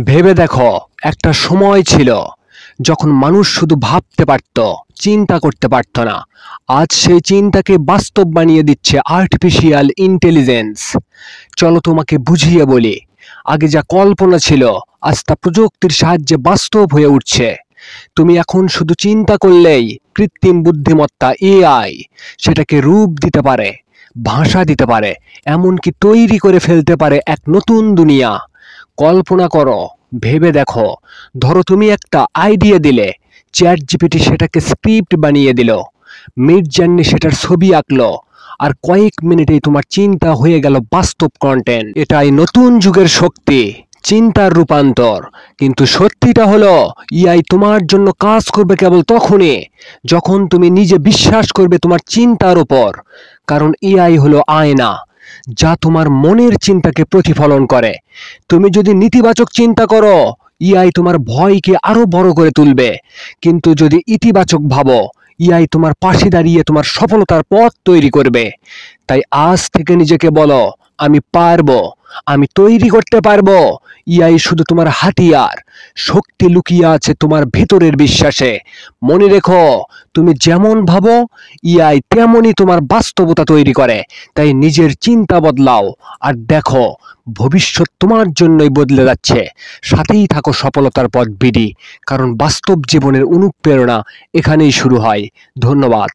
ভেবে দেখো, একটা সময় ছিল যখন মানুষ শুধু ভাবতে পারত, চিন্তা করতে পারত না। আজ সেই চিন্তাকে বাস্তব বানিয়ে দিচ্ছে আর্টিফিশিয়াল ইন্টেলিজেন্স। চলো তোমাকে বুঝিয়ে বলি, আগে যা কল্পনা ছিল আজ তা প্রযুক্তির সাহায্যে বাস্তব হয়ে উঠছে। তুমি এখন শুধু চিন্তা করলেই কৃত্রিম বুদ্ধিমত্তা এআই সেটাকে রূপ দিতে পারে, ভাষা দিতে পারে, এমনকি তৈরি করে ফেলতে পারে এক নতুন দুনিয়া। কল্পনা করো, ভেবে দেখো, ধরো তুমি একটা আইডিয়া দিলে, চ্যাট জিপিটি সেটাকে স্ক্রিপ্ট বানিয়ে দিল, মিড জার্নি সেটার ছবি আঁকলো, আর কয়েক মিনিটেই তোমার চিন্তা হয়ে গেল বাস্তব কন্টেন্ট। এটাই নতুন যুগের শক্তি, চিন্তার রূপান্তর। কিন্তু সত্যিটা হলো, ইআই তোমার জন্য কাজ করবে কেবল তখনই যখন তুমি নিজে বিশ্বাস করবে তোমার চিন্তার উপর। কারণ এআই হলো আয়না, যা তোমার মনের চিন্তাকে প্রতিফলন করে। তুমি যদি নেতিবাচক চিন্তা করো, ইআই তোমার ভয়কে আরো বড় করে তুলবে। কিন্তু যদি ইতিবাচক ভাবো, ইআই তোমার পাশে দাঁড়িয়ে তোমার সফলতার পথ তৈরি করবে। তাই আজ থেকে নিজেকে বলো, আমি পারবো, আমি তৈরি করতে পারবো। ইআই শুধু তোমার হাতিয়ার, শক্তি লুকিয়ে আছে তোমার ভেতরের বিশ্বাসে। মনে রেখো, তুমি যেমন ভাবো, ইআই তেমনই তোমার বাস্তবতা তৈরি করে। তাই নিজের চিন্তা বদলাও, আর দেখো ভবিষ্যৎ তোমার জন্যই বদলে যাচ্ছে। সাথেই থাকো সফলতার পথ বিডি, কারণ বাস্তব জীবনের অনুপ্রেরণা এখানেই শুরু হয়। ধন্যবাদ।